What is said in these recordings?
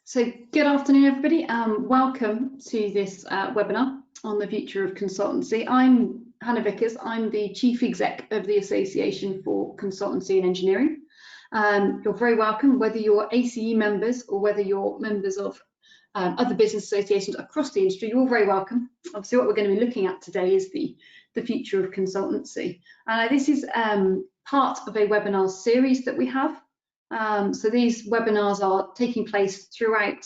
So good afternoon, everybody. Welcome to this webinar on the future of consultancy. I'm Hannah Vickers. I'm the Chief Exec of the Association for Consultancy and Engineering. You're very welcome, whether you're ACE members or whether you're members of other business associations across the industry, you're all very welcome. Obviously, what we're going to be looking at today is the future of consultancy. This is part of a webinar series that we have. So these webinars are taking place throughout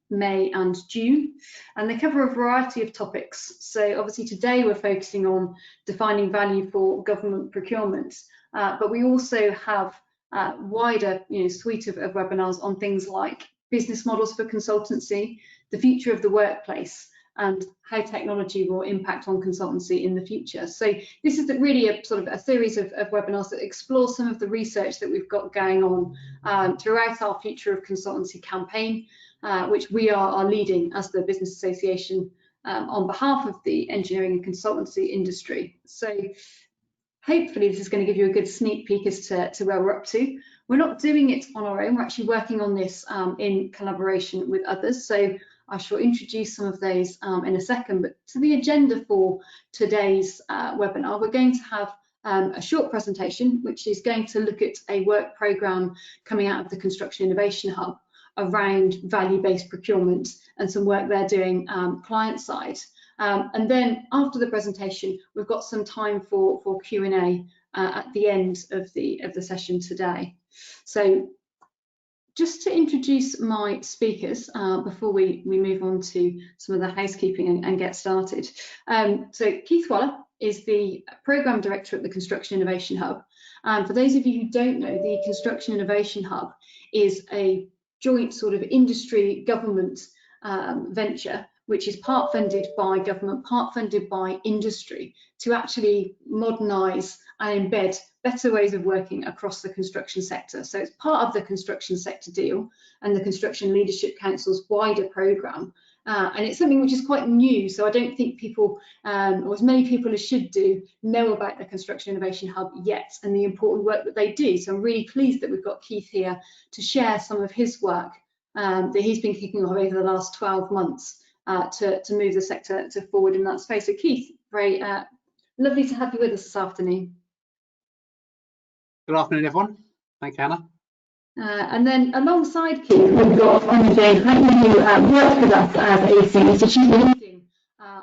May and June, and they cover a variety of topics. So obviously today we're focusing on defining value for government procurement, but we also have a wider suite of webinars on things like business models for consultancy, the future of the workplace, and how technology will impact on consultancy in the future. So this is really a sort of a series of webinars that explore some of the research that we've got going on throughout our Future of Consultancy campaign, which we are leading as the business association on behalf of the engineering and consultancy industry. So hopefully this is going to give you a good sneak peek as to where we're up to. We're not doing it on our own, we're actually working on this in collaboration with others. So I shall introduce some of those in a second, but to the agenda for today's webinar, we're going to have a short presentation, which is going to look at a work programme coming out of the Construction Innovation Hub around value-based procurement and some work they're doing client side. And then after the presentation, we've got some time for Q&A at the end of the session today. So just to introduce my speakers before we move on to some of the housekeeping and get started. So Keith Wallace is the Programme Director at the Construction Innovation Hub. For those of you who don't know, the Construction Innovation Hub is a joint sort of industry government venture, which is part funded by government, part funded by industry, to actually modernise and embed better ways of working across the construction sector. So it's part of the construction sector deal and the Construction Leadership Council's wider programme. And it's something which is quite new, so I don't think people, or as many people as should do, know about the Construction Innovation Hub yet and the important work that they do. So I'm really pleased that we've got Keith here to share some of his work that he's been kicking off over the last 12 months to move the sector forward in that space. So Keith, very lovely to have you with us this afternoon. Good afternoon, everyone. Thank you, Hannah. And then alongside Keith, we've got Jane, who worked with us as ACE. So she's leading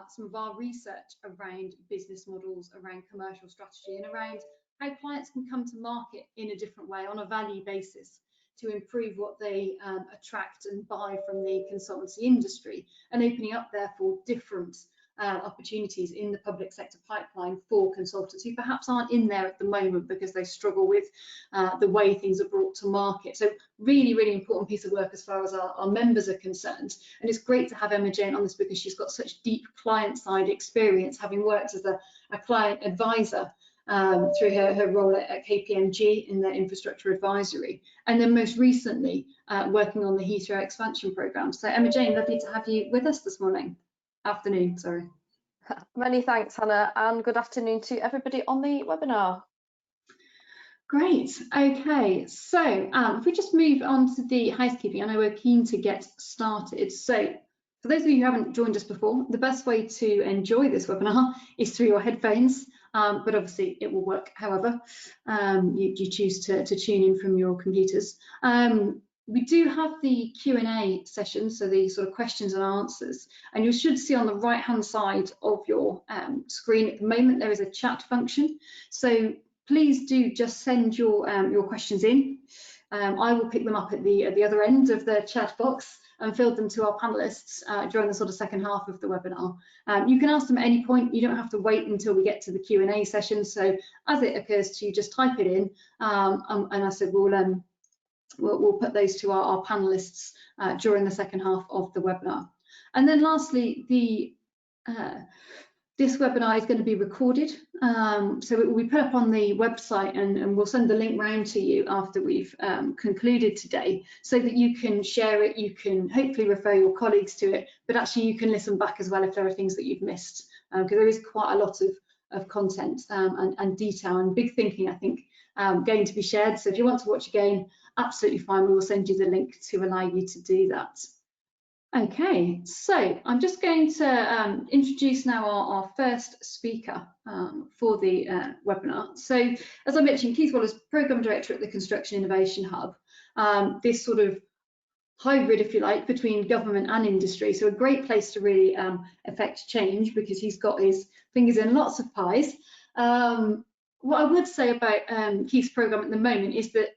some of our research around business models, around commercial strategy, and around how clients can come to market in a different way on a value basis to improve what they attract and buy from the consultancy industry, and opening up therefore different opportunities in the public sector pipeline for consultants who perhaps aren't in there at the moment because they struggle with the way things are brought to market. So really, really important piece of work as far as our members are concerned. And it's great to have Emma Jane on this because she's got such deep client side experience, having worked as a client advisor through her role at KPMG in their infrastructure advisory, and then most recently working on the Heathrow expansion programme. So Emma Jane, lovely to have you with us this afternoon, sorry. Many thanks, Hannah, and good afternoon to everybody on the webinar. Great, okay, so if we just move on to the housekeeping, I know we're keen to get started. So for those of you who haven't joined us before, the best way to enjoy this webinar is through your headphones, but obviously it will work however you choose to tune in from your computers. We do have the Q&A session, so the sort of questions and answers, and you should see on the right hand side of your screen at the moment there is a chat function, so please do just send your questions in. I will pick them up at the other end of the chat box and field them to our panelists during the sort of second half of the webinar. You can ask them at any point, you don't have to wait until we get to the Q&A session, so as it occurs to you, just type it in, and I said we'll put those to our panelists during the second half of the webinar. And then lastly, this webinar is going to be recorded, so it will be put up on the website, and we'll send the link round to you after we've concluded today, so that you can share it, you can hopefully refer your colleagues to it, but actually you can listen back as well if there are things that you've missed, because there is quite a lot of content and detail and big thinking, I think, going to be shared. So if you want to watch again, absolutely fine. We will send you the link to allow you to do that. Okay, so I'm just going to introduce now our first speaker for the webinar. So as I mentioned, Keith Wallace, Programme Director at the Construction Innovation Hub, this sort of hybrid, if you like, between government and industry. So a great place to really affect change because he's got his fingers in lots of pies. What I would say about Keith's programme at the moment is that,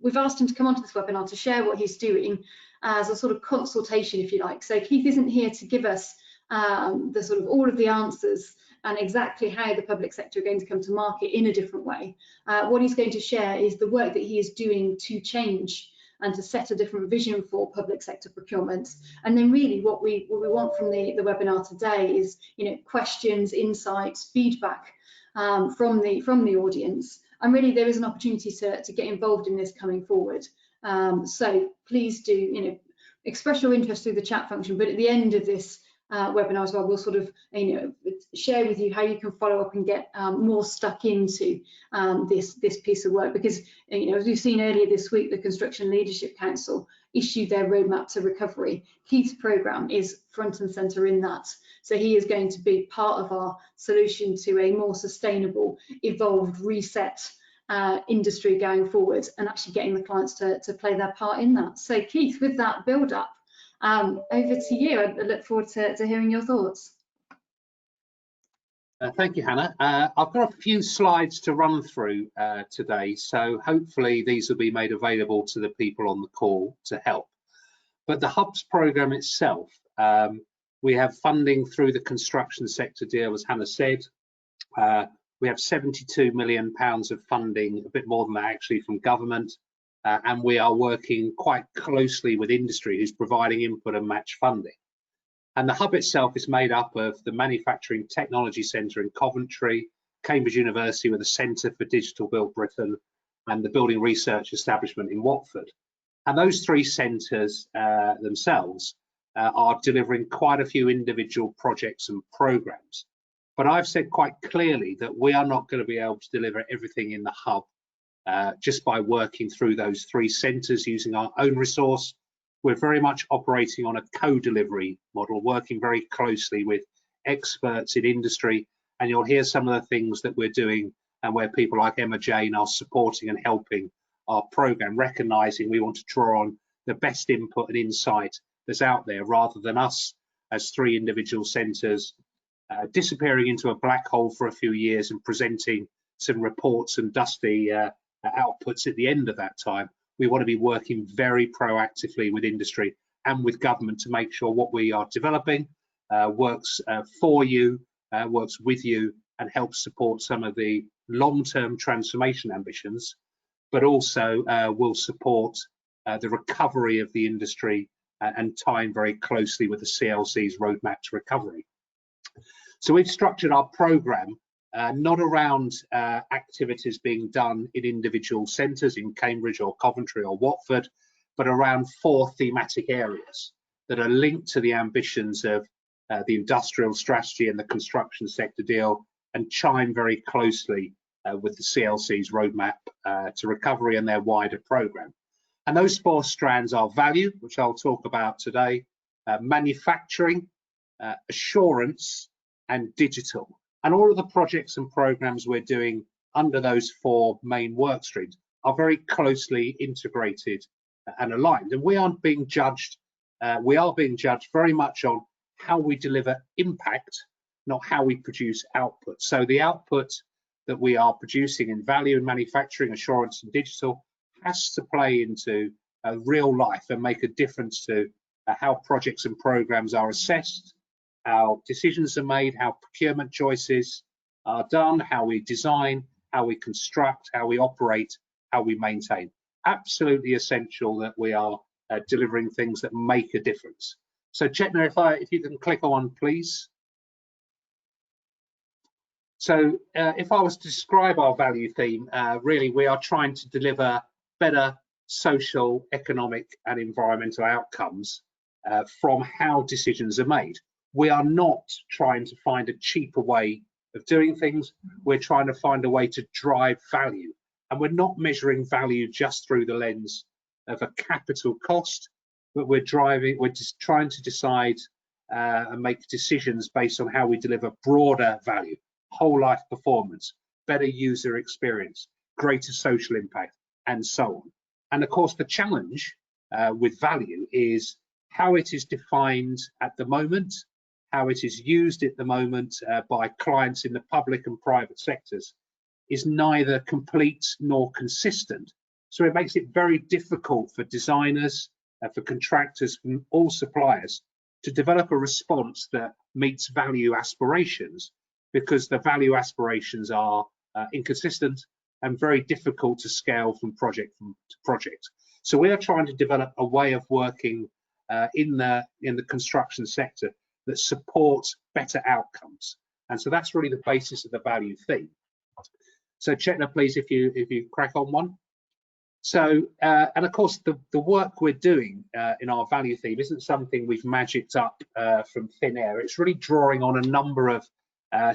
we've asked him to come onto this webinar to share what he's doing as a sort of consultation, if you like. So Keith isn't here to give us the sort of all of the answers and exactly how the public sector are going to come to market in a different way. What he's going to share is the work that he is doing to change and to set a different vision for public sector procurement. And then really what we want from the webinar today is, questions, insights, feedback from the audience. And really there is an opportunity to get involved in this coming forward. So please do, express your interest through the chat function, but at the end of this webinar as well, we'll sort of, share with you how you can follow up and get more stuck into this piece of work. Because, as we've seen earlier this week, the Construction Leadership Council issued their roadmap to recovery. Keith's programme is front and centre in that. So he is going to be part of our solution to a more sustainable, evolved, reset industry going forward, and actually getting the clients to play their part in that. So Keith, with that build up, over to you. I look forward to hearing your thoughts. Thank you, Hannah. I've got a few slides to run through today, so hopefully these will be made available to the people on the call to help. But the Hubs programme itself, we have funding through the construction sector deal, as Hannah said. We have £72 million of funding, a bit more than that actually, from government. And we are working quite closely with industry who's providing input and match funding. And the hub itself is made up of the Manufacturing Technology Centre in Coventry, Cambridge University with a Centre for Digital Build Britain, and the Building Research Establishment in Watford. And those three centres themselves are delivering quite a few individual projects and programmes. But I've said quite clearly that we are not going to be able to deliver everything in the hub just by working through those three centres using our own resource. We're very much operating on a co-delivery model, working very closely with experts in industry, and you'll hear some of the things that we're doing and where people like Emma Jane are supporting and helping our programme, recognising we want to draw on the best input and insight that's out there rather than us as three individual centres disappearing into a black hole for a few years and presenting some reports and dusty outputs at the end of that time. We want to be working very proactively with industry and with government to make sure what we are developing works for you, works with you, and helps support some of the long-term transformation ambitions, but also will support the recovery of the industry and tying very closely with the CLC's roadmap to recovery. So we've structured our programme not around activities being done in individual centres in Cambridge or Coventry or Watford, but around four thematic areas that are linked to the ambitions of the industrial strategy and the construction sector deal, and chime very closely with the CLC's roadmap to recovery and their wider programme. And those four strands are value, which I'll talk about today, manufacturing, assurance, and digital. And all of the projects and programs we're doing under those four main work streams are very closely integrated and aligned. And we aren't being judged, we are being judged very much on how we deliver impact, not how we produce output. So the output that we are producing in value and manufacturing, assurance and digital has to play into real life and make a difference to how projects and programs are assessed, how decisions are made, how procurement choices are done, how we design, how we construct, how we operate, how we maintain. Absolutely essential that we are delivering things that make a difference. So Chetna, if you can click on, please. So if I was to describe our value theme, really we are trying to deliver better social, economic and environmental outcomes from how decisions are made. We are not trying to find a cheaper way of doing things. We're trying to find a way to drive value And we're not measuring value just through the lens of a capital cost, but we're just trying to decide and make decisions based on how we deliver broader value, whole life performance, better user experience, greater social impact, and so on. And of course, the challenge with value is how it is defined at the moment, how it is used at the moment by clients in the public and private sectors is neither complete nor consistent. So it makes it very difficult for designers, for contractors, and all suppliers to develop a response that meets value aspirations, because the value aspirations are inconsistent and very difficult to scale from project to project. So we are trying to develop a way of working in the construction sector that supports better outcomes. And so that's really the basis of the value theme. So Chetna, please, if you crack on one. So, and of course, the work we're doing in our value theme isn't something we've magicked up from thin air. It's really drawing on a number of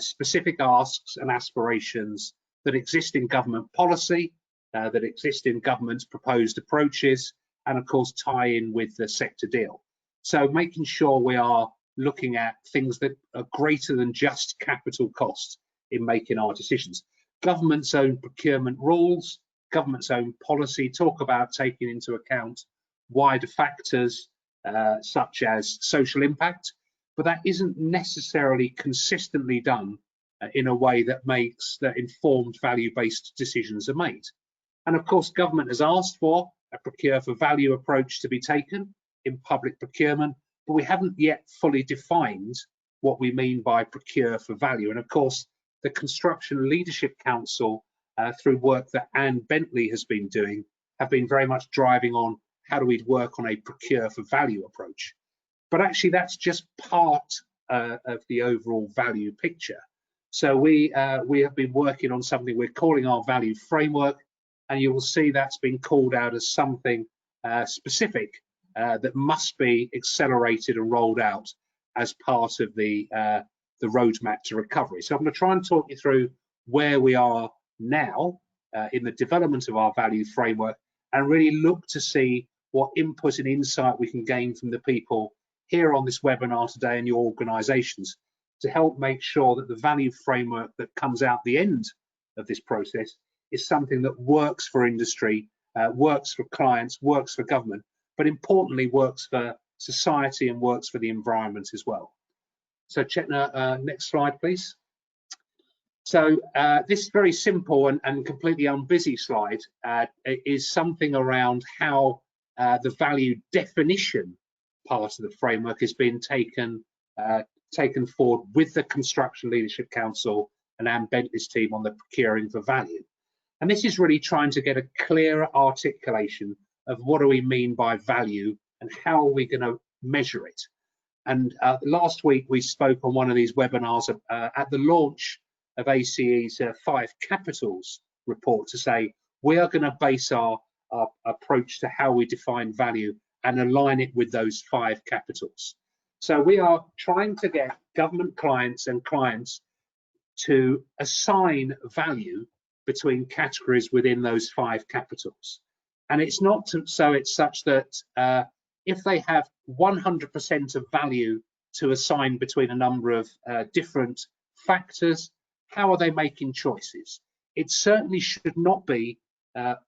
specific asks and aspirations that exist in government policy, that exist in government's proposed approaches, and of course tie in with the sector deal. So making sure we are looking at things that are greater than just capital costs in making our decisions. Government's own procurement rules, government's own policy talk about taking into account wider factors such as social impact, but that isn't necessarily consistently done in a way that makes that informed value-based decisions are made. And of course, government has asked for a procure for value approach to be taken in public procurement, but we haven't yet fully defined what we mean by procure for value. And of course, the Construction Leadership Council, through work that Anne Bentley has been doing, have been very much driving on how do we work on a procure for value approach. But actually, that's just part of the overall value picture. So we have been working on something we're calling our value framework, and you will see that's been called out as something specific that must be accelerated and rolled out as part of the roadmap to recovery. So I'm going to try and talk you through where we are now in the development of our value framework, and really look to see what input and insight we can gain from the people here on this webinar today and your organisations to help make sure that the value framework that comes out the end of this process is something that works for industry, works for clients, works for government, but importantly works for society and works for the environment as well. So Chetna, next slide, please. So this very simple and completely unbusy slide is something around how the value definition part of the framework has been taken forward with the Construction Leadership Council and Anne Bentley's team on the procuring for value. And this is really trying to get a clearer articulation of what do we mean by value and how are we going to measure it. And last week we spoke on one of these webinars at the launch of ACE's 5 Capitals report to say we are going to base our approach to how we define value and align it with those 5 capitals. So we are trying to get government clients and clients to assign value between categories within those 5 capitals. And it's not so it's such that if they have 100% of value to assign between a number of different factors, how are they making choices? It certainly should not be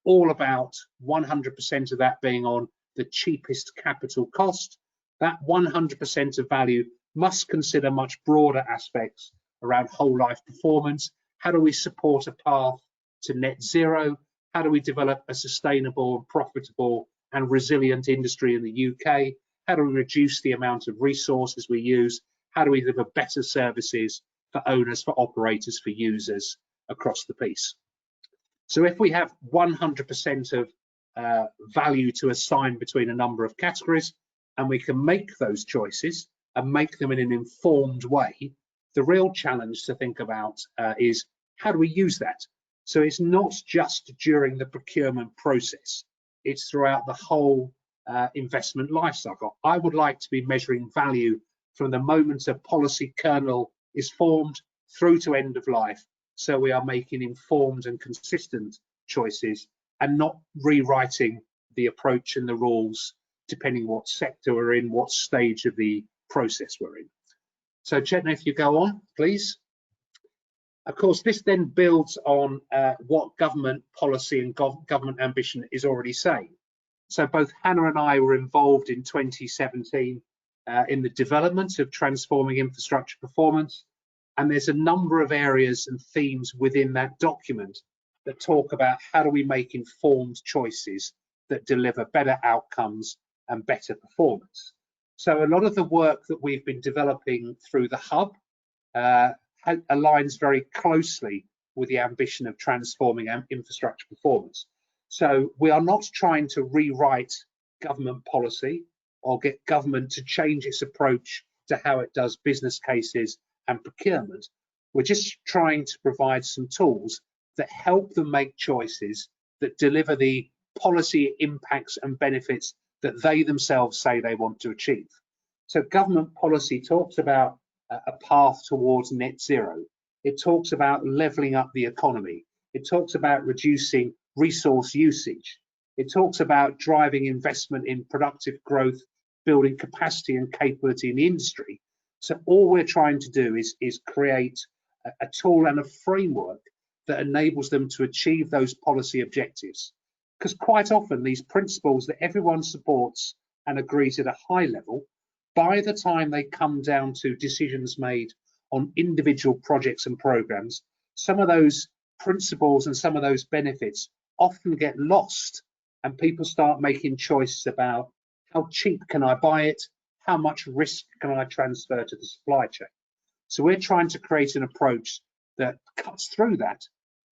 all about 100% of that being on the cheapest capital cost. That 100% of value must consider much broader aspects around whole life performance. How do we support a path to net zero? How do we develop a sustainable and profitable and resilient industry in the UK? How do we reduce the amount of resources we use? How do we deliver better services for owners, for operators, for users across the piece? So if we have 100% of value to assign between a number of categories, and we can make those choices and make them in an informed way, the real challenge to think about is how do we use that? So it's not just during the procurement process, it's throughout the whole investment lifecycle. I would like to be measuring value from the moment a policy kernel is formed through to end of life, so we are making informed and consistent choices and not rewriting the approach and the rules depending what sector we're in, what stage of the process we're in. So Chetna, if you go on, please. Of course, this then builds on what government policy and government ambition is already saying. So both Hannah and I were involved in 2017 in the development of transforming infrastructure performance. And there's a number of areas and themes within that document that talk about how do we make informed choices that deliver better outcomes and better performance. So a lot of the work that we've been developing through the hub aligns very closely with the ambition of transforming infrastructure performance. So we are not trying to rewrite government policy or get government to change its approach to how it does business cases and procurement. We're just trying to provide some tools that help them make choices that deliver the policy impacts and benefits that they themselves say they want to achieve. So government policy talks about a path towards net zero. It talks about levelling up the economy. It talks about reducing resource usage. It talks about driving investment in productive growth, building capacity and capability in the industry. So all we're trying to do is create a tool and a framework that enables them to achieve those policy objectives. Because quite often these principles that everyone supports and agrees at a high level, by the time they come down to decisions made on individual projects and programs, some of those principles and some of those benefits often get lost, and people start making choices about how cheap can I buy it, how much risk can I transfer to the supply chain. So we're trying to create an approach that cuts through that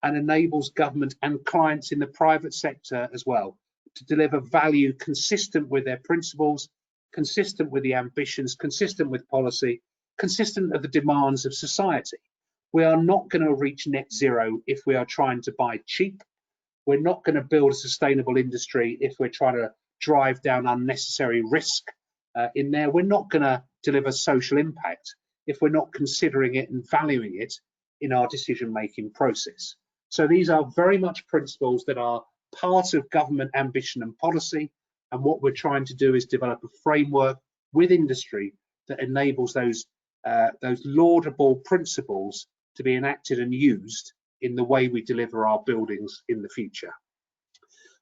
and enables government and clients in the private sector as well to deliver value consistent with their principles, consistent with the ambitions, consistent with policy, consistent with the demands of society. We are not going to reach net zero if we are trying to buy cheap. We're not going to build a sustainable industry if we're trying to drive down unnecessary risk in there. We're not going to deliver social impact if we're not considering it and valuing it in our decision-making process. So these are very much principles that are part of government ambition and policy, and what we're trying to do is develop a framework with industry that enables those laudable principles to be enacted and used in the way we deliver our buildings in the future.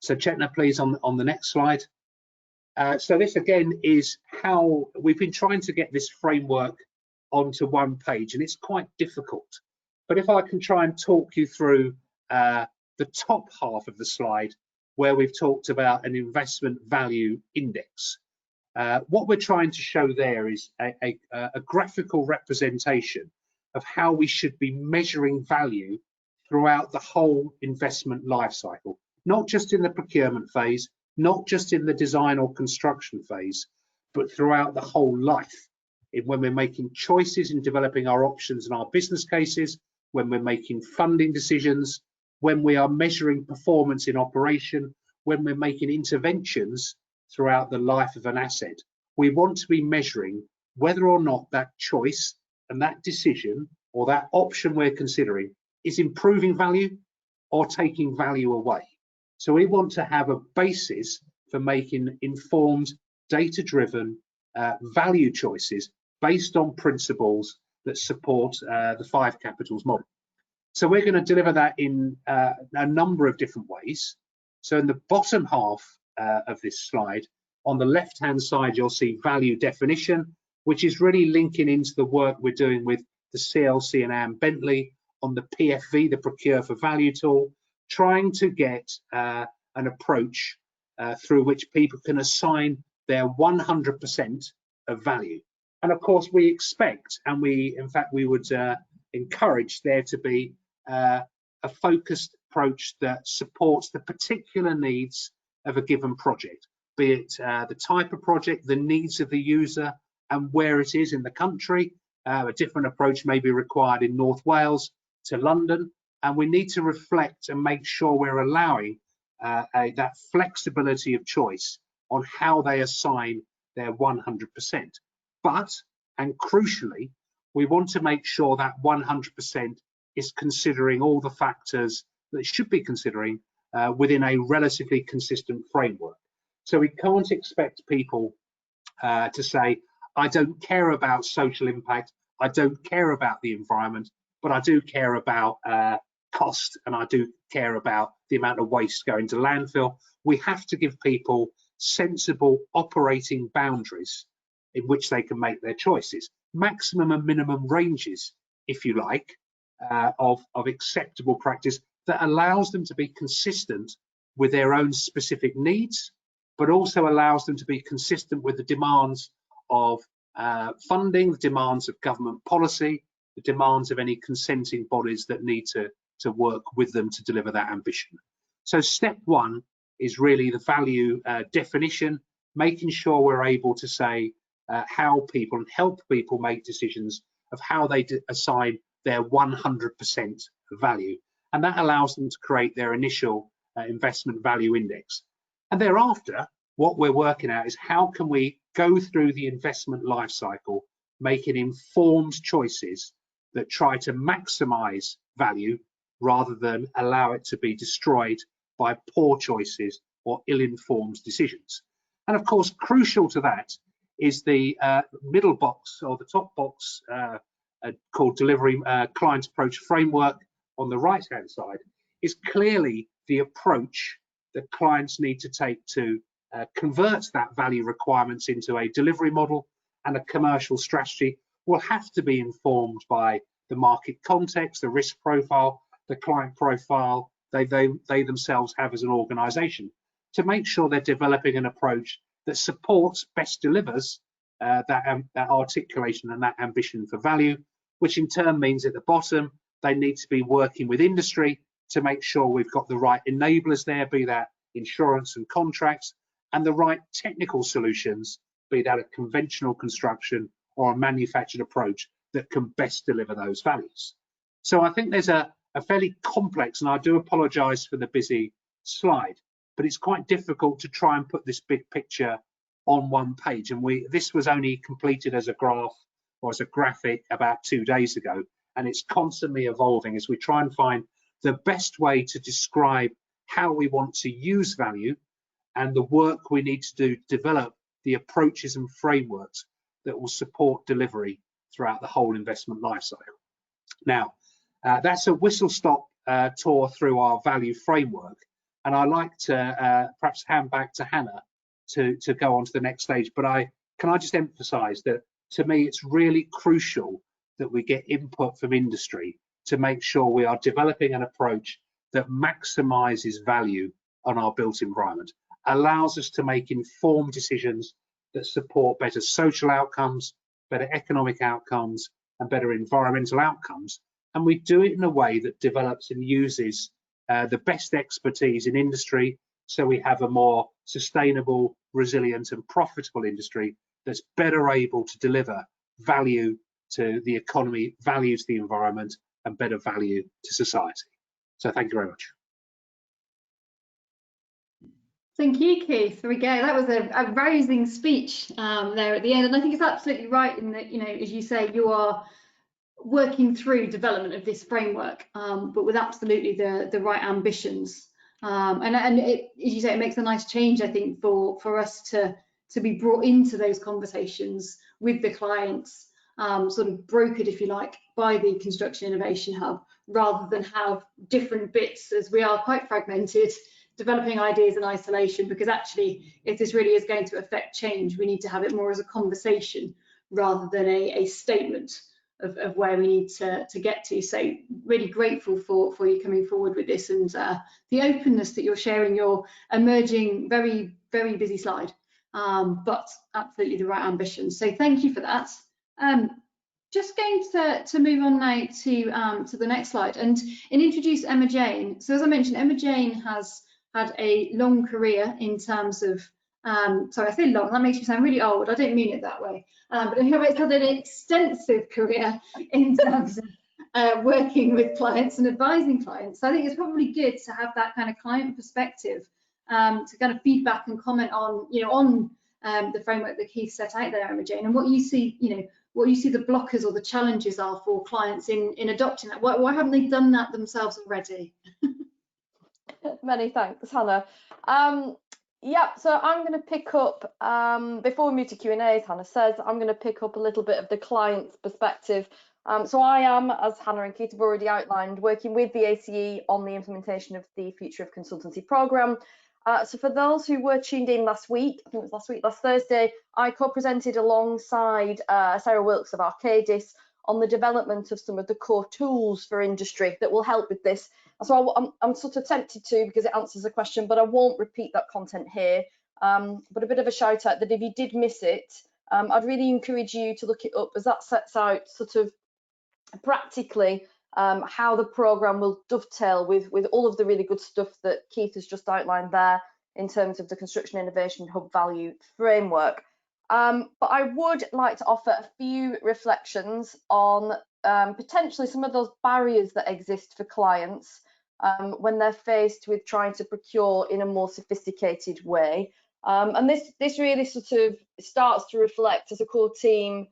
So Chetna, please, on the next slide. So this again is how we've been trying to get this framework onto one page, and it's quite difficult. But if I can try and talk you through the top half of the slide, where we've talked about an investment value index. What we're trying to show there is a graphical representation of how we should be measuring value throughout the whole investment life cycle, not just in the procurement phase, not just in the design or construction phase, but throughout the whole life. When we're making choices in developing our options and our business cases, when we're making funding decisions, when we are measuring performance in operation, when we're making interventions throughout the life of an asset, we want to be measuring whether or not that choice and that decision or that option we're considering is improving value or taking value away. So we want to have a basis for making informed, data-driven value choices based on principles that support the 5 capitals model. So we're going to deliver that in a number of different ways. So in the bottom half of this slide, on the left-hand side, you'll see value definition, which is really linking into the work we're doing with the CLC and Anne Bentley on the PFV, the Procure for Value tool, trying to get an approach through which people can assign their 100% of value. And of course, we expect, and in fact, we would encourage there to be a focused approach that supports the particular needs of a given project, be it the type of project, the needs of the user, and where it is in the country. A different approach may be required in North Wales to London, and we need to reflect and make sure we're allowing that flexibility of choice on how they assign their 100%. But, and crucially, we want to make sure that 100% is considering all the factors that it should be considering within a relatively consistent framework. So we can't expect people to say, I don't care about social impact, I don't care about the environment, but I do care about cost, and I do care about the amount of waste going to landfill. We have to give people sensible operating boundaries in which they can make their choices, maximum and minimum ranges, if you like, of acceptable practice that allows them to be consistent with their own specific needs, but also allows them to be consistent with the demands of funding, the demands of government policy, the demands of any consenting bodies that need to work with them to deliver that ambition. So step one is really the value definition, making sure we're able to say how people and help people make decisions of how they assign their 100% value. And that allows them to create their initial investment value index. And thereafter, what we're working at is how can we go through the investment life cycle, making informed choices that try to maximize value rather than allow it to be destroyed by poor choices or ill-informed decisions. And of course, crucial to that is the middle box or the top box called Delivery Client Approach Framework on the right-hand side is clearly the approach that clients need to take to convert that value requirements into a delivery model, and a commercial strategy will have to be informed by the market context, the risk profile, the client profile they themselves have as an organization, to make sure they're developing an approach that supports, best delivers that articulation and that ambition for value, which in turn means at the bottom, they need to be working with industry to make sure we've got the right enablers there, be that insurance and contracts, and the right technical solutions, be that a conventional construction or a manufactured approach that can best deliver those values. So I think there's a fairly complex, and I do apologize for the busy slide, but it's quite difficult to try and put this big picture on one page. And this was only completed as a graph or as a graphic about 2 days ago, and it's constantly evolving as we try and find the best way to describe how we want to use value and the work we need to do to develop the approaches and frameworks that will support delivery throughout the whole investment lifecycle. Now, that's a whistle-stop tour through our value framework, and I'd like to perhaps hand back to Hannah to go on to the next stage. But can I just emphasise that to me it's really crucial that we get input from industry to make sure we are developing an approach that maximises value on our built environment, allows us to make informed decisions that support better social outcomes, better economic outcomes, and better environmental outcomes. And we do it in a way that develops and uses the best expertise in industry, so we have a more sustainable, resilient and profitable industry that's better able to deliver value to the economy, value to the environment, and better value to society. So thank you very much. Thank you, Keith. There we go. That was a rousing speech there at the end, and I think it's absolutely right in that, as you say, you are working through development of this framework, but with absolutely the right ambitions. And it, as you say, it makes a nice change, I think, for us to be brought into those conversations with the clients, sort of brokered, if you like, by the Construction Innovation Hub, rather than have different bits, as we are quite fragmented, developing ideas in isolation. Because actually, if this really is going to affect change, we need to have it more as a conversation rather than a statement of where we need to get to. So really grateful for you coming forward with this, and the openness that you're sharing your emerging very, very busy slide, but absolutely the right ambition. So thank you for that. Just going to move on now to the next slide and introduce Emma Jane. So as I mentioned, Emma Jane has had a long career in terms of, sorry, I say long, that makes me sound really old. I don't mean it that way. But anyway, it's had an extensive career in terms of working with clients and advising clients. So I think it's probably good to have that kind of client perspective to kind of feedback and comment on, on the framework that Keith set out there, Emma Jane, and what you see, what you see the blockers or the challenges are for clients in adopting that. Why haven't they done that themselves already? Many thanks, Hannah. Yeah, so I'm going to pick up, before we move to Q&A, as Hannah says, I'm going to pick up a little bit of the client's perspective. So I am, as Hannah and Keith have already outlined, working with the ACE on the implementation of the Future of Consultancy programme. So for those who were tuned in last week, I think it was last Thursday, I co-presented alongside Sarah Wilkes of Arcadis on the development of some of the core tools for industry that will help with this. So I'm sort of tempted to, because it answers the question, but I won't repeat that content here. But a bit of a shout out that if you did miss it, I'd really encourage you to look it up, as that sets out sort of practically how the programme will dovetail with all of the really good stuff that Keith has just outlined there in terms of the Construction Innovation Hub Value Framework. But I would like to offer a few reflections on potentially some of those barriers that exist for clients when they're faced with trying to procure in a more sophisticated way. And this really sort of starts to reflect as a core team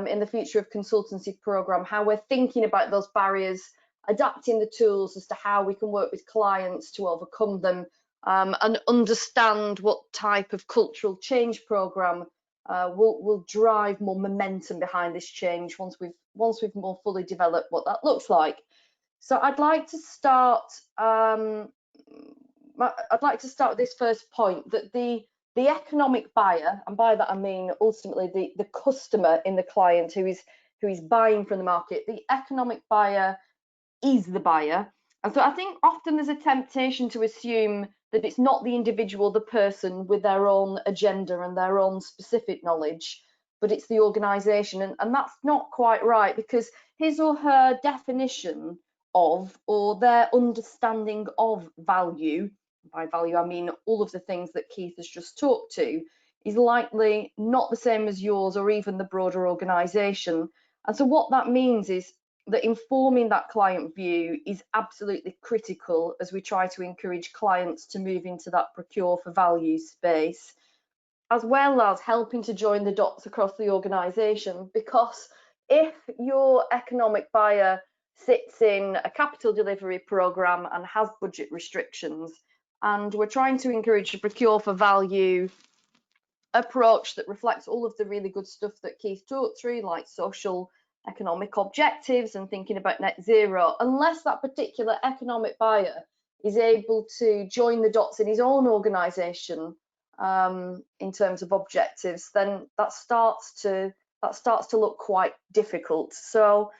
in the Future of Consultancy programme, how we're thinking about those barriers, adapting the tools as to how we can work with clients to overcome them, and understand what type of cultural change programme will drive more momentum behind this change once we've more fully developed what that looks like. So I'd like to start with this first point, that the economic buyer, and by that I mean ultimately the customer in the client who is buying from the market, the economic buyer is the buyer. And so I think often there's a temptation to assume that it's not the individual, the person with their own agenda and their own specific knowledge, but it's the organisation. And that's not quite right, because his or her definition of, or their understanding of value, by value I mean all of the things that Keith has just talked to, is likely not the same as yours or even the broader organisation. And so what that means is that informing that client view is absolutely critical as we try to encourage clients to move into that procure for value space, as well as helping to join the dots across the organisation. Because if your economic buyer sits in a capital delivery programme and has budget restrictions, and we're trying to encourage a procure for value approach that reflects all of the really good stuff that Keith talked through, like social economic objectives and thinking about net zero, unless that particular economic buyer is able to join the dots in his own organisation in terms of objectives, then that starts to look quite difficult. So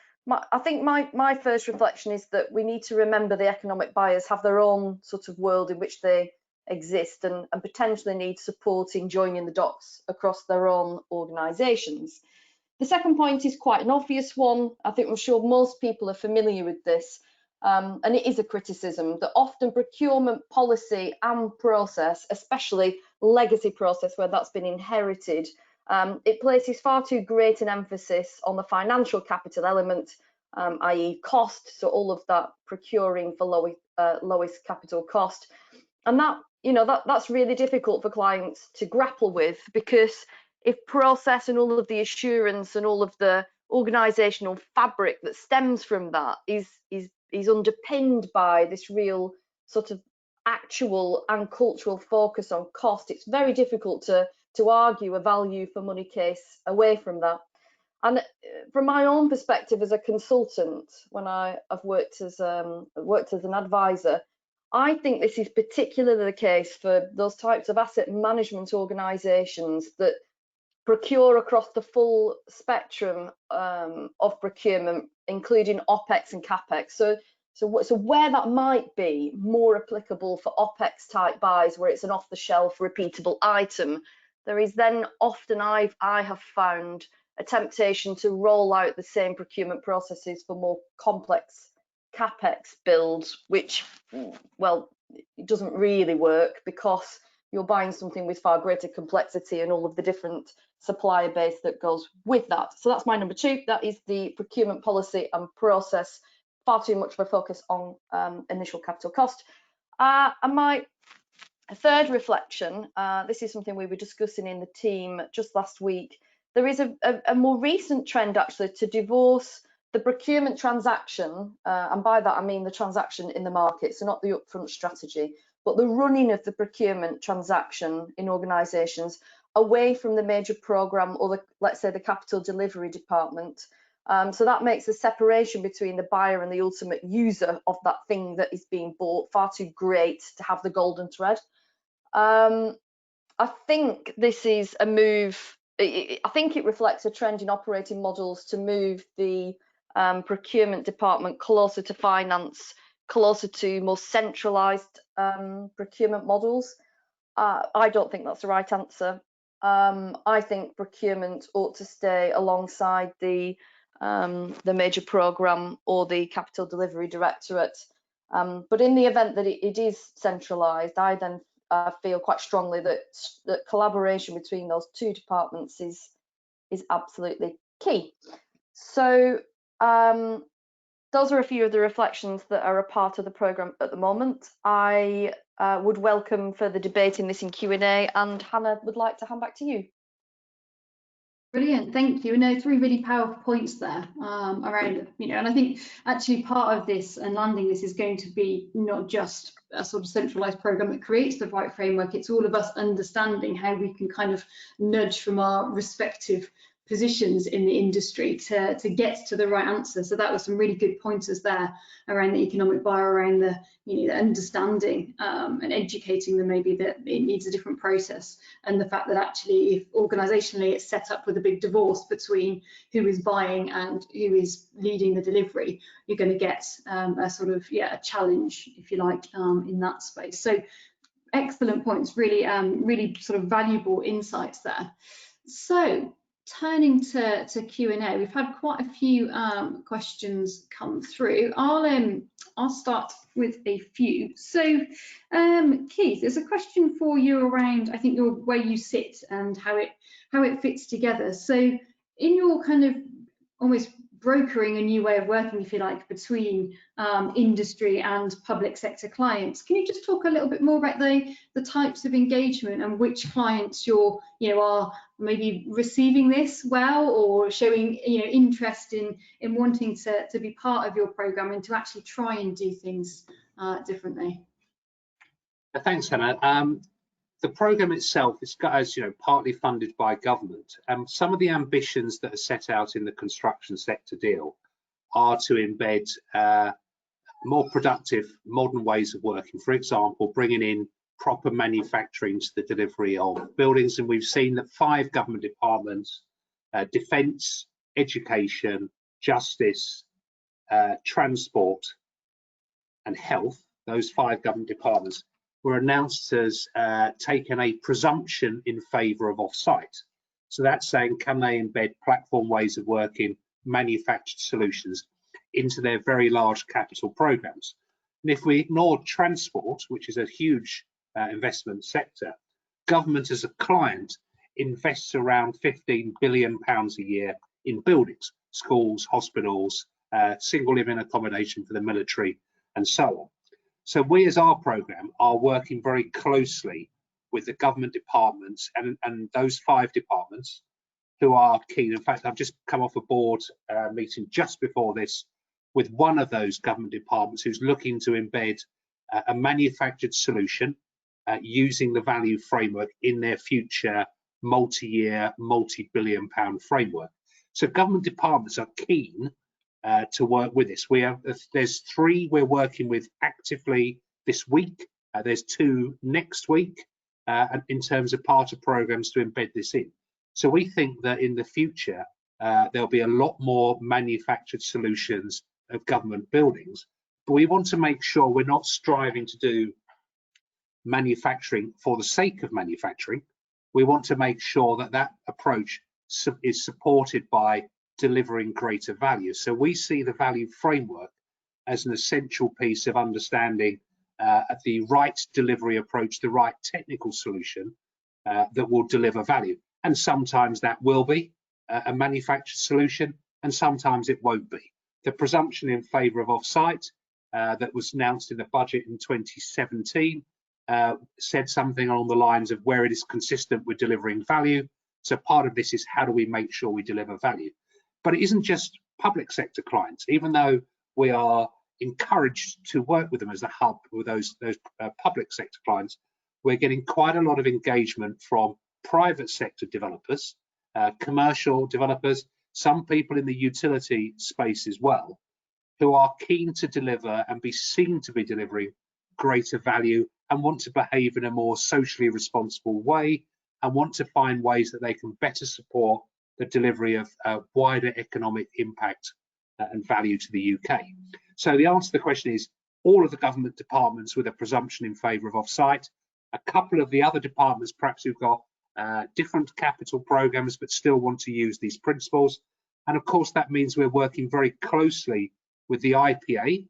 I think my first reflection is that we need to remember the economic buyers have their own sort of world in which they exist and potentially need support in joining the dots across their own organisations. The second point is quite an obvious one. I think I'm sure most people are familiar with this, and it is a criticism that often procurement policy and process, especially legacy process where that's been inherited, it places far too great an emphasis on the financial capital element, i.e. cost, so all of that procuring for lowest capital cost. And that's really difficult for clients to grapple with, because if process and all of the assurance and all of the organisational fabric that stems from that is underpinned by this real sort of actual and cultural focus on cost, it's very difficult to argue a value for money case away from that. And from my own perspective as a consultant, when I've worked as an advisor, I think this is particularly the case for those types of asset management organisations that procure across the full spectrum of procurement, including OPEX and CAPEX. So where that might be more applicable for OPEX type buys, where it's an off-the-shelf repeatable item, there is then often I have found a temptation to roll out the same procurement processes for more complex CAPEX builds, which, well, it doesn't really work, because you're buying something with far greater complexity and all of the different supplier base that goes with that. So that's my number two. That is the procurement policy and process, far too much of a focus on initial capital cost. And my third reflection, this is something we were discussing in the team just last week. There is a more recent trend actually to divorce the procurement transaction, and by that I mean the transaction in the market, so not the upfront strategy, but the running of the procurement transaction in organisations away from the major programme or let's say the capital delivery department. So that makes the separation between the buyer and the ultimate user of that thing that is being bought far too great to have the golden thread. I think this is a move, I think it reflects a trend in operating models to move the procurement department closer to finance, closer to more centralised procurement models. I don't think that's the right answer. I think procurement ought to stay alongside the major programme or the capital delivery directorate. But in the event that it is centralised, I then feel quite strongly that collaboration between those two departments is absolutely key. So those are a few of the reflections that are a part of the programme at the moment. I would welcome further debate in this in Q&A, and Hannah would like to hand back to you. Brilliant, thank you. No, 3 really powerful points there around, and I think actually part of this and landing this is going to be not just a sort of centralised programme that creates the right framework, it's all of us understanding how we can kind of nudge from our respective positions in the industry to get to the right answer. So that was some really good pointers there around the economic buyer, around the the understanding and educating them maybe that it needs a different process, and the fact that actually if organisationally it's set up with a big divorce between who is buying and who is leading the delivery, you're going to get a sort of a challenge, if you like, in that space. So excellent points, really really sort of valuable insights there. So turning to Q&A, we've had quite a few questions come through. I'll start with a few. So Keith, there's a question for you around, I think, where you sit and how it fits together. So in your kind of almost brokering a new way of working, if you like, between industry and public sector clients, can you just talk a little bit more about the types of engagement and which clients you're are maybe receiving this well, or showing interest in wanting to be part of your program and to actually try and do things differently? Thanks, Hannah. The programme itself is, as partly funded by government. Some of the ambitions that are set out in the construction sector deal are to embed more productive, modern ways of working. For example, bringing in proper manufacturing to the delivery of buildings. And we've seen that 5 government departments, defence, education, justice, transport and health, those 5 government departments were announced as taking a presumption in favour of off-site. So that's saying, can they embed platform ways of working, manufactured solutions into their very large capital programmes? And if we ignore transport, which is a huge investment sector, government as a client invests around £15 billion a year in buildings, schools, hospitals, single living accommodation for the military, and so on. So we as our programme are working very closely with the government departments and those 5 departments who are keen. In fact, I've just come off a board meeting just before this with one of those government departments who's looking to embed a manufactured solution using the value framework in their future multi-year, multi-billion pound framework. So government departments are keen to work with this. There's 3 we're working with actively this week. There's 2 next week in terms of part of programs to embed this in. So we think that in the future there'll be a lot more manufactured solutions of government buildings, but we want to make sure we're not striving to do manufacturing for the sake of manufacturing. We want to make sure that that approach is supported by delivering greater value. So we see the value framework as an essential piece of understanding the right delivery approach, the right technical solution that will deliver value. And sometimes that will be a manufactured solution, and sometimes it won't be. The presumption in favour of off-site that was announced in the budget in 2017 said something along the lines of where it is consistent with delivering value. So part of this is how do we make sure we deliver value? But it isn't just public sector clients. Even though we are encouraged to work with them as a hub with those public sector clients, we're getting quite a lot of engagement from private sector developers, commercial developers, some people in the utility space as well, who are keen to deliver and be seen to be delivering greater value and want to behave in a more socially responsible way and want to find ways that they can better support the delivery of wider economic impact and value to the UK. So the answer to the question is all of the government departments with a presumption in favour of off-site, a couple of the other departments perhaps who've got different capital programmes but still want to use these principles. And of course that means we're working very closely with the IPA,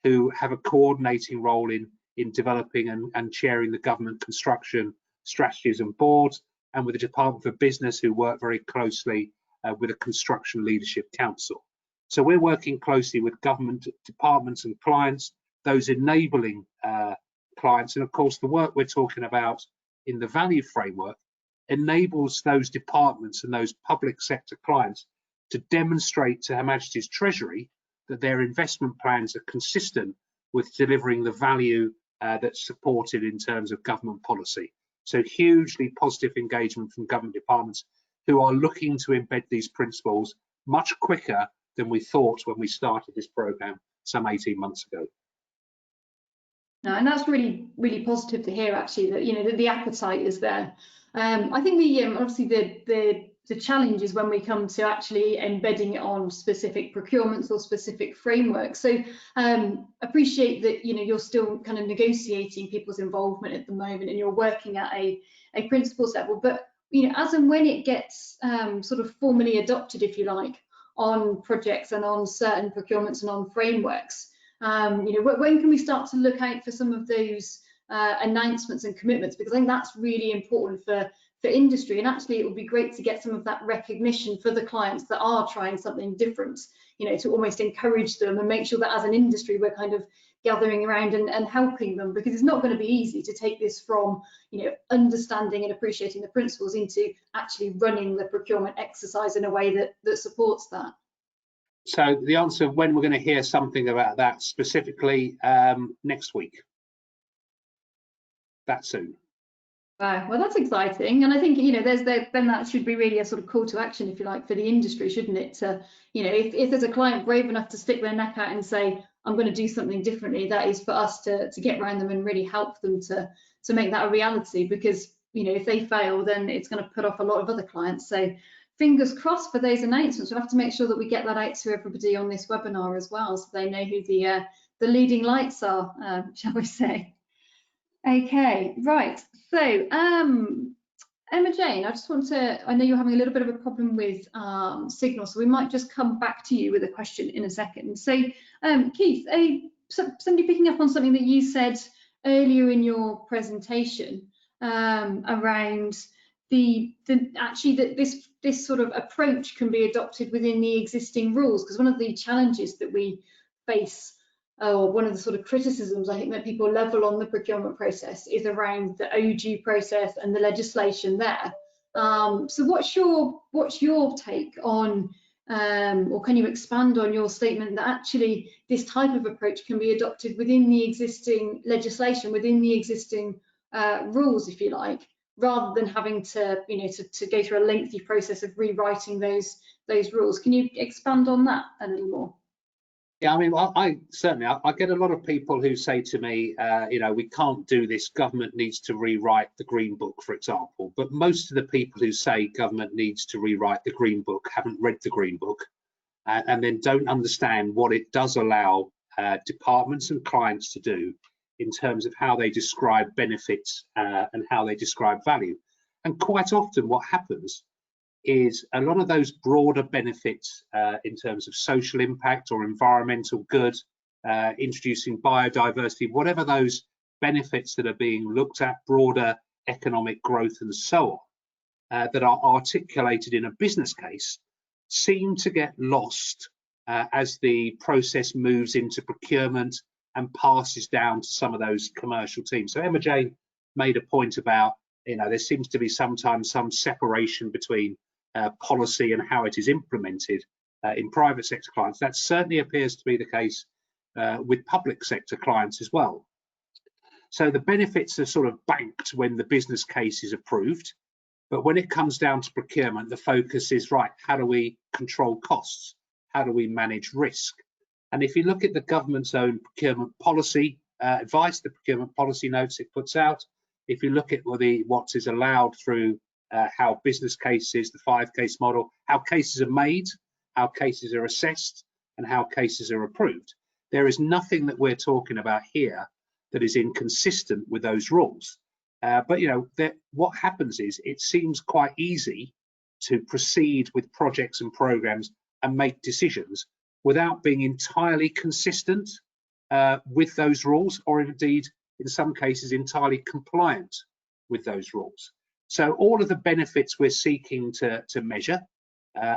who have a coordinating role in developing and chairing the government construction strategies and boards, and with the Department for Business, who work very closely with a construction leadership council. So we're working closely with government departments and clients, those enabling clients, and of course the work we're talking about in the value framework enables those departments and those public sector clients to demonstrate to Her Majesty's Treasury that their investment plans are consistent with delivering the value that's supported in terms of government policy. So hugely positive engagement from government departments who are looking to embed these principles much quicker than we thought when we started this programme some 18 months ago. No, and that's really, really positive to hear, actually, that, you know, that the appetite is there. I think obviously the challenge is when we come to actually embedding it on specific procurements or specific frameworks. So appreciate that, you know, you're still kind of negotiating people's involvement at the moment and you're working at a principles level, but, you know, as and when it gets sort of formally adopted, if you like, on projects and on certain procurements and on frameworks, you know, when can we start to look out for some of those announcements and commitments? Because I think that's really important for industry, and actually it would be great to get some of that recognition for the clients that are trying something different, you know, to almost encourage them and make sure that as an industry we're kind of gathering around and helping them, because it's not going to be easy to take this from, you know, understanding and appreciating the principles into actually running the procurement exercise in a way that supports that. So the answer of when we're going to hear something about that specifically, next week. That soon. Wow, well, that's exciting, and I think, you know, then that should be really a sort of call to action, if you like, for the industry, shouldn't it? To, you know, if there's a client brave enough to stick their neck out and say, I'm going to do something differently, that is for us to get around them and really help them to make that a reality. Because, you know, if they fail, then it's going to put off a lot of other clients. So fingers crossed for those announcements. We'll have to make sure that we get that out to everybody on this webinar as well, so they know who the leading lights are, shall we say. Okay, right. So Emma Jane, I just want to, I know you're having a little bit of a problem with signal, so we might just come back to you with a question in a second. So Keith, somebody picking up on something that you said earlier in your presentation around actually that this sort of approach can be adopted within the existing rules, because one of the challenges that we face, or one of the sort of criticisms I think that people level on the procurement process, is around the OG process and the legislation there. So what's your take on, or can you expand on your statement that actually this type of approach can be adopted within the existing legislation, within the existing rules, if you like, rather than having to, you know, to go through a lengthy process of rewriting those rules? Can you expand on that a little more? Yeah, I mean, I certainly get a lot of people who say to me, you know, we can't do this, government needs to rewrite the Green Book, for example. But most of the people who say government needs to rewrite the Green Book haven't read the Green Book and then don't understand what it does allow departments and clients to do in terms of how they describe benefits and how they describe value. And quite often what happens is a lot of those broader benefits in terms of social impact or environmental good, introducing biodiversity, whatever those benefits that are being looked at, broader economic growth and so on, that are articulated in a business case, seem to get lost as the process moves into procurement and passes down to some of those commercial teams. So Emma Jane made a point about, you know, there seems to be sometimes some separation between policy and how it is implemented in private sector clients. That certainly appears to be the case with public sector clients as well. So the benefits are sort of banked when the business case is approved, but when it comes down to procurement, the focus is, right, how do we control costs? How do we manage risk? And if you look at the government's own procurement policy advice, the procurement policy notes it puts out, if you look at what is allowed through how business cases, the 5-case model, how cases are made, how cases are assessed, and how cases are approved, there is nothing that we're talking about here that is inconsistent with those rules. But what happens is it seems quite easy to proceed with projects and programs and make decisions without being entirely consistent with those rules, or indeed in some cases entirely compliant with those rules. So all of the benefits we're seeking to measure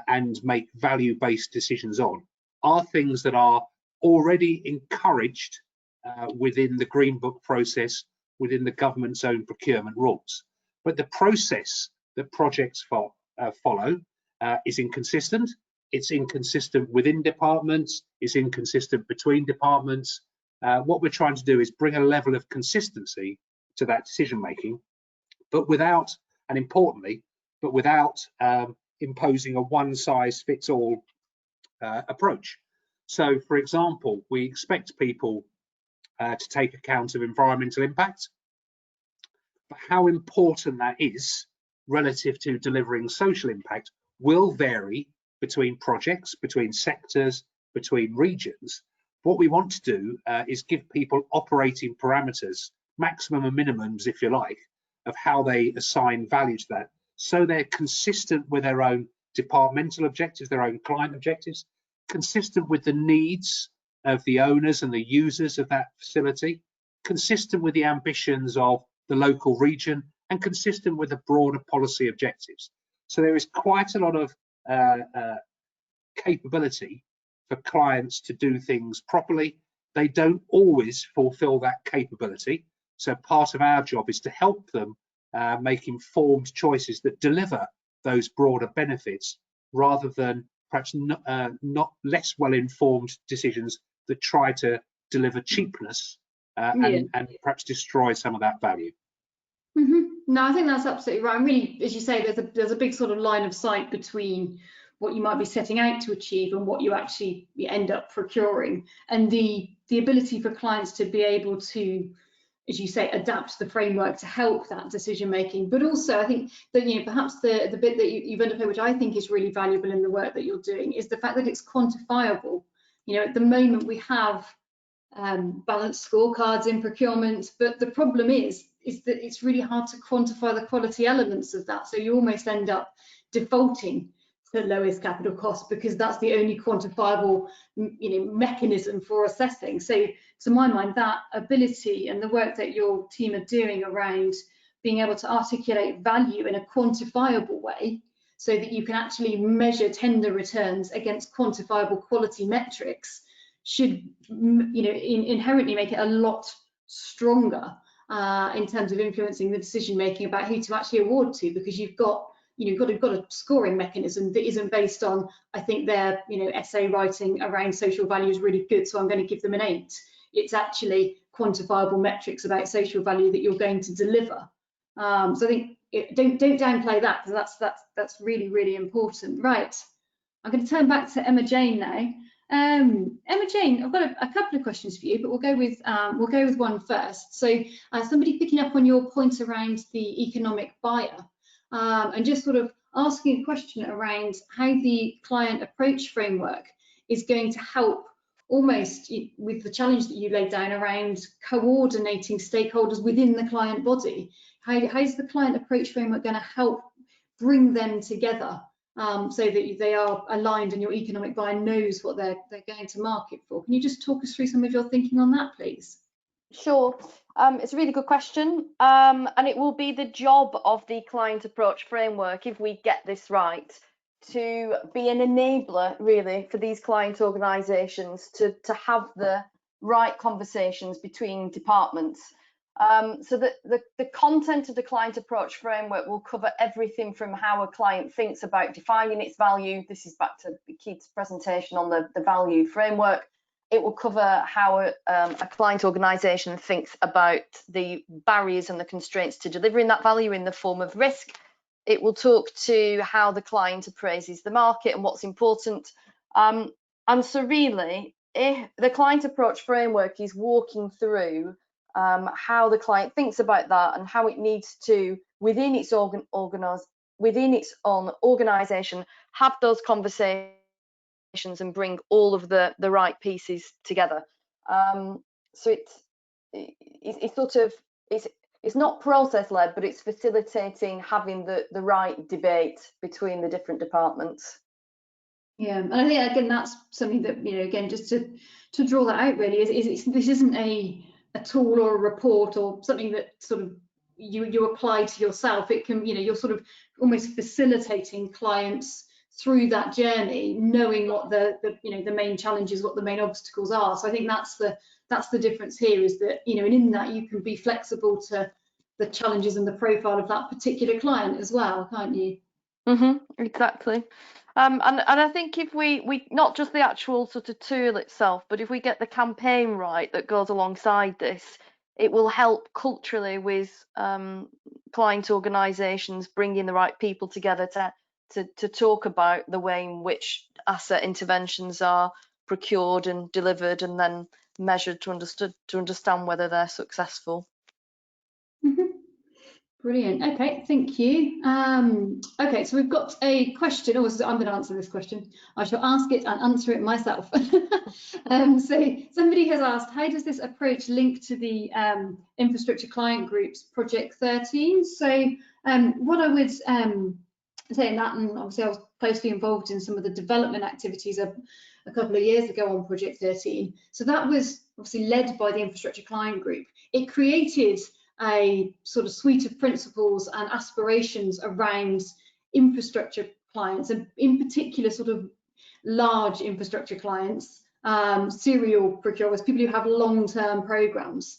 and make value-based decisions on are things that are already encouraged within the Green Book process, within the government's own procurement rules. But the process that projects follow is inconsistent. It's inconsistent within departments, it's inconsistent between departments. What we're trying to do is bring a level of consistency to that decision making, but without, and importantly, but without imposing a one-size-fits-all approach. So, for example, we expect people to take account of environmental impact, but how important that is relative to delivering social impact will vary between projects, between sectors, between regions. What we want to do is give people operating parameters, maximum and minimums, if you like, of how they assign value to that, so they're consistent with their own departmental objectives, their own client objectives, consistent with the needs of the owners and the users of that facility, consistent with the ambitions of the local region, and consistent with the broader policy objectives. So there is quite a lot of capability for clients to do things properly. They don't always fulfill that capability. So part of our job is to help them make informed choices that deliver those broader benefits, rather than perhaps not less well-informed decisions that try to deliver cheapness and perhaps destroy some of that value. No, I think that's absolutely right. And really, as you say, there's a big sort of line of sight between what you might be setting out to achieve and what you actually end up procuring, and the ability for clients to be able to, as you say, adapt the framework to help that decision making. But also, I think that perhaps the bit that you've underplayed, which I think is really valuable in the work that you're doing, is the fact that it's quantifiable. At the moment we have balanced scorecards in procurement, but the problem is that it's really hard to quantify the quality elements of that. So you almost end up defaulting to lowest capital cost, because that's the only quantifiable mechanism for assessing. So to my mind, that ability and the work that your team are doing around being able to articulate value in a quantifiable way, so that you can actually measure tender returns against quantifiable quality metrics, should inherently make it a lot stronger in terms of influencing the decision making about who to actually award to, because you've got a scoring mechanism that isn't based on, I think their essay writing around social value is really good, so I'm going to give them an 8. It's actually quantifiable metrics about social value that you're going to deliver. So I think don't downplay that, because that's really, really important. Right, I'm going to turn back to Emma Jane now. Emma Jane, I've got a couple of questions for you, but we'll go with one first. So somebody picking up on your point around the economic buyer, and just sort of asking a question around how the client approach framework is going to help, almost with the challenge that you laid down around coordinating stakeholders within the client body. How's the client approach framework going to help bring them together, so that they are aligned and your economic buyer knows what they're going to market for? Can you just talk us through some of your thinking on that, please? Sure. It's a really good question, and it will be the job of the client approach framework, if we get this right, to be an enabler really for these client organisations to have the right conversations between departments. So the content of the client approach framework will cover everything from how a client thinks about defining its value. This is back to Keith's presentation on the value framework. It will cover how a client organisation thinks about the barriers and the constraints to delivering that value in the form of risk. It will talk to how the client appraises the market and what's important. And so really, if the client approach framework is walking through how the client thinks about that and how it needs to, within its own organisation, have those conversations and bring all of the right pieces together. So it's sort of it's not process led, but it's facilitating having the right debate between the different departments. Yeah, and I think again that's something that, you know, again, just to draw that out really is this isn't a tool or a report or something that sort of you apply to yourself. It can, you know, you're sort of almost facilitating clients through that journey, knowing what the you know, the main challenges, what the main obstacles are. So I think that's the difference here, is that, you know, and in that you can be flexible to the challenges and the profile of that particular client as well, can't you? Exactly. And I think if we not just the actual sort of tool itself, but if we get the campaign right that goes alongside this, it will help culturally with client organisations bringing the right people together to talk about the way in which asset interventions are procured and delivered and then measured to understand whether they're successful. Brilliant. Okay, thank you. Okay, so we've got a question. Oh, I'm going to answer this question. I shall ask it and answer it myself. So somebody has asked, how does this approach link to the infrastructure client groups project 13? So what I would say in that, and obviously I was closely involved in some of the development activities a couple of years ago on project 13. So that was obviously led by the infrastructure client group. It created a sort of suite of principles and aspirations around infrastructure clients, and in particular sort of large infrastructure clients, serial procurers, people who have long-term programs.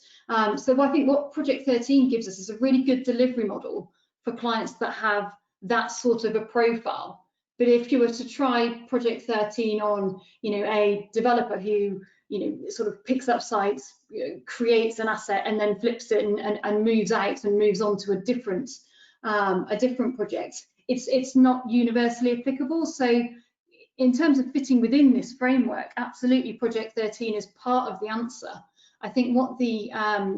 So I think what Project 13 gives us is a really good delivery model for clients that have that sort of a profile. But if you were to try Project 13 on, you know, a developer who, you know, sort of picks up sites, you know, creates an asset and then flips it and moves out and moves on to a different project, it's not universally applicable. So in terms of fitting within this framework, absolutely Project 13 is part of the answer. I think what the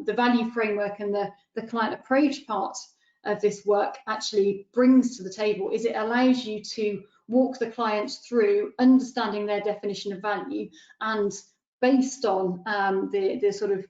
value framework and the client approach part of this work actually brings to the table is it allows you to walk the clients through understanding their definition of value, and based on the sort of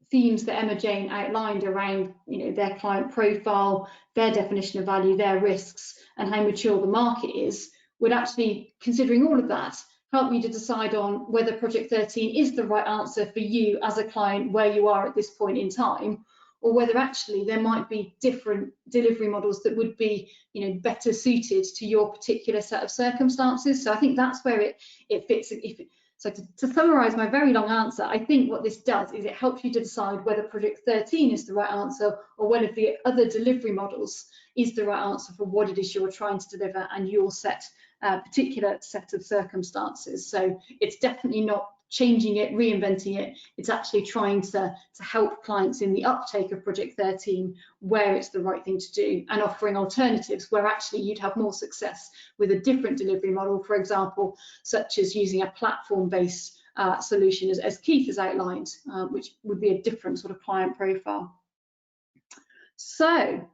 themes that Emma Jane outlined around, you know, their client profile, their definition of value, their risks, and how mature the market is, would actually, considering all of that, help you to decide on whether Project 13 is the right answer for you as a client where you are at this point in time, or whether actually there might be different delivery models that would be, you know, better suited to your particular set of circumstances. So I think that's where it fits. So to summarise my very long answer, I think what this does is it helps you to decide whether Project 13 is the right answer, or whether the other delivery models is the right answer for what it is you're trying to deliver and your particular set of circumstances. So it's definitely not changing it, reinventing it. It's actually trying to help clients in the uptake of Project 13 where it's the right thing to do, and offering alternatives where actually you'd have more success with a different delivery model, for example, such as using a platform-based solution as Keith has outlined, which would be a different sort of client profile. So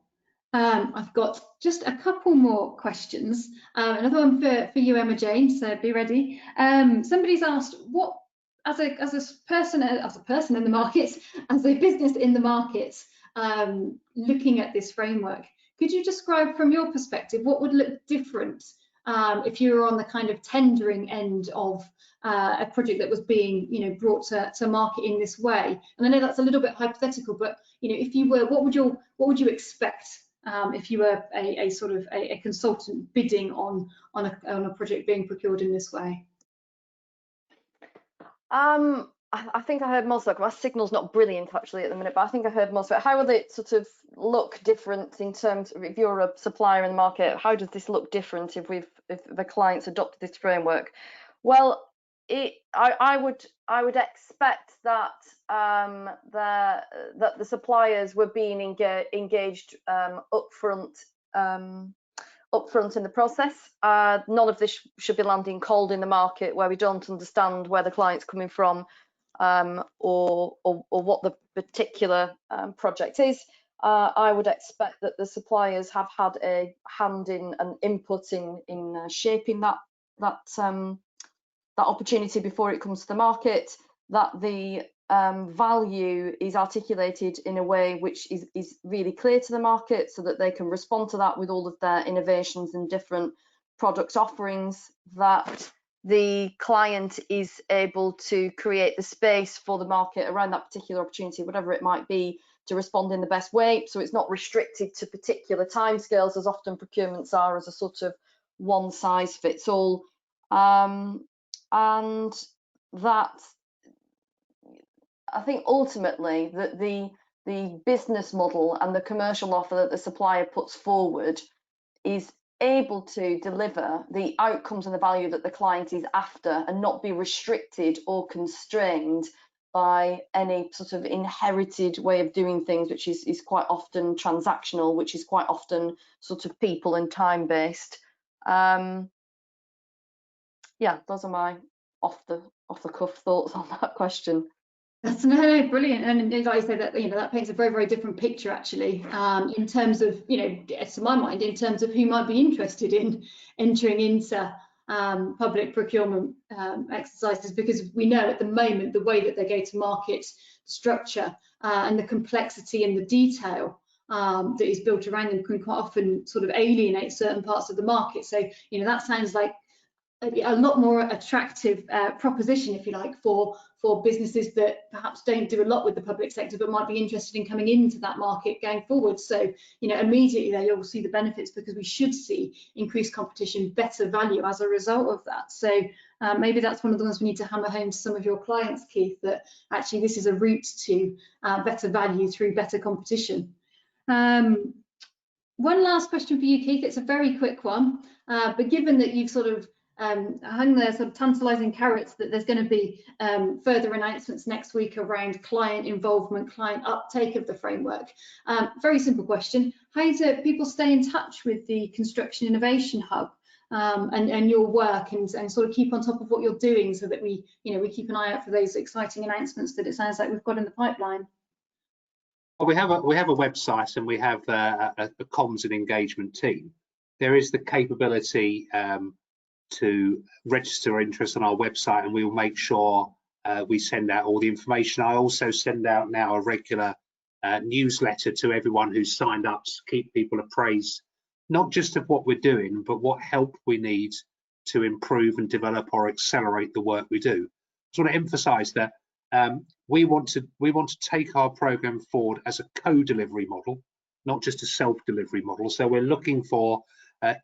I've got just a couple more questions. Another one for you, Emma Jane, so be ready. Somebody's asked, what, as a person in the market, as a business in the market, looking at this framework, could you describe from your perspective what would look different if you were on the kind of tendering end of a project that was being, you know, brought to market in this way? And I know that's a little bit hypothetical, but, you know, if you were, what would you expect if you were a sort of a consultant bidding on a project being procured in this way? I think I heard most of it. My signal's not brilliant actually at the minute, but I think I heard most of it. How will it sort of look different in terms of, if you're a supplier in the market, how does this look different if the clients adopted this framework? Well, I would expect that that the suppliers were being engaged upfront in the process. None of this should be landing cold in the market where we don't understand where the client's coming from, or what the particular project is. I would expect that the suppliers have had a hand in and input in shaping that opportunity before it comes to the market, that the value is articulated in a way which is really clear to the market, so that they can respond to that with all of their innovations and different product offerings, that the client is able to create the space for the market around that particular opportunity, whatever it might be, to respond in the best way. So it's not restricted to particular timescales, as often procurements are, as a sort of one size fits all. And that, I think ultimately that the business model and the commercial offer that the supplier puts forward is able to deliver the outcomes and the value that the client is after, and not be restricted or constrained by any sort of inherited way of doing things, which is quite often transactional, which is quite often sort of people and time based. Yeah, those are my off the cuff thoughts on that question. That's no, brilliant, and as I say, that that paints a very, very different picture actually, in terms of, to my mind, in terms of who might be interested in entering into public procurement exercises, because we know at the moment the way that they go to market structure and the complexity and the detail that is built around them can quite often sort of alienate certain parts of the market. So that sounds like a lot more attractive proposition, if you like, for businesses that perhaps don't do a lot with the public sector but might be interested in coming into that market going forward. So immediately there you'll see the benefits, because we should see increased competition, better value as a result of that. So maybe that's one of the ones we need to hammer home to some of your clients, Keith, that actually this is a route to better value through better competition. One last question for you, Keith. It's a very quick one, but given that you've sort of hung there sort of tantalising carrots that there's going to be further announcements next week around client involvement, client uptake of the framework. Very simple question: how do people stay in touch with the Construction Innovation Hub and your work, and sort of keep on top of what you're doing, so that we keep an eye out for those exciting announcements that it sounds like we've got in the pipeline? Well, we have a website, and we have a comms and engagement team. There is the capability to register interest on our website, and we will make sure we send out all the information. I also send out now a regular newsletter to everyone who's signed up, to keep people appraised, not just of what we're doing, but what help we need to improve and develop or accelerate the work we do. I just want to emphasize that we want to take our program forward as a co-delivery model, not just a self-delivery model. So we're looking for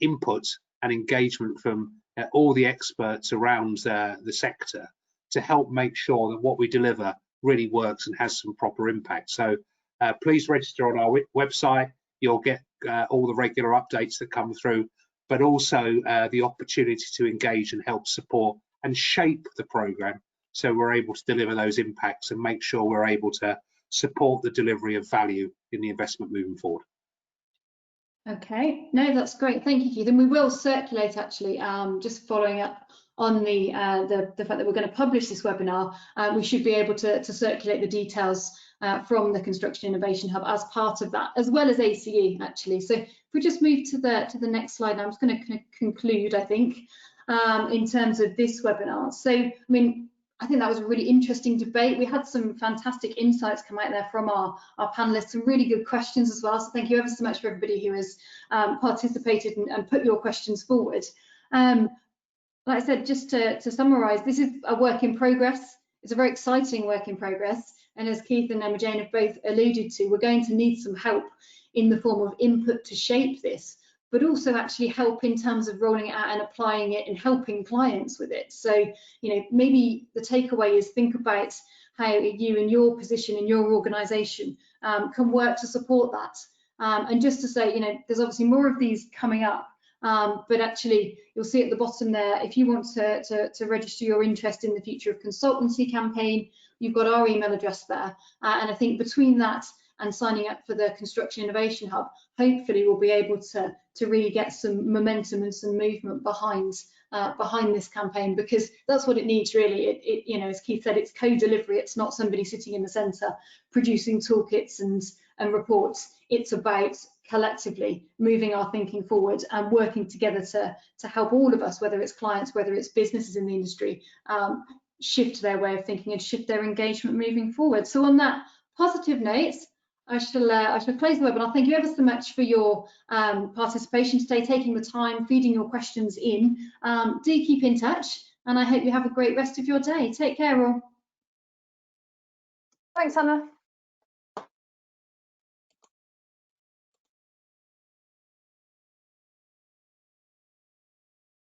input and engagement from all the experts around the sector to help make sure that what we deliver really works and has some proper impact. So please register on our website. You'll get all the regular updates that come through, but also the opportunity to engage and help support and shape the program, so we're able to deliver those impacts and make sure we're able to support the delivery of value in the investment moving forward. Okay, no, that's great. Thank you, Keith. And we will circulate, actually, just following up on the fact that we're going to publish this webinar, we should be able to circulate the details from the Construction Innovation Hub as part of that, as well as ACE, actually. So if we just move to the next slide, I'm just going to conclude, I think, in terms of this webinar. So, I mean, I think that was a really interesting debate. We had some fantastic insights come out there from our panelists, some really good questions as well. So thank you ever so much for everybody who has participated and put your questions forward. Like I said, just to summarise, this is a work in progress. It's a very exciting work in progress. And as Keith and Emma Jane have both alluded to, we're going to need some help in the form of input to shape this. but also actually help in terms of rolling it out and applying it and helping clients with it. So, maybe the takeaway is think about how you and your position in your organisation can work to support that. And just to say, there's obviously more of these coming up, but actually you'll see at the bottom there, if you want to register your interest in the Future of Consultancy campaign, you've got our email address there. And I think between that and signing up for the Construction Innovation Hub, hopefully we'll be able to really get some momentum and some movement behind this campaign, because that's what it needs really. As Keith said, it's co-delivery. It's not somebody sitting in the centre producing toolkits and reports. It's about collectively moving our thinking forward and working together to help all of us, whether it's clients, whether it's businesses in the industry, shift their way of thinking and shift their engagement moving forward. So on that positive note, I shall close the webinar. Thank you ever so much for your participation today, taking the time, feeding your questions in. Do keep in touch, and I hope you have a great rest of your day. Take care all. Thanks, Hannah.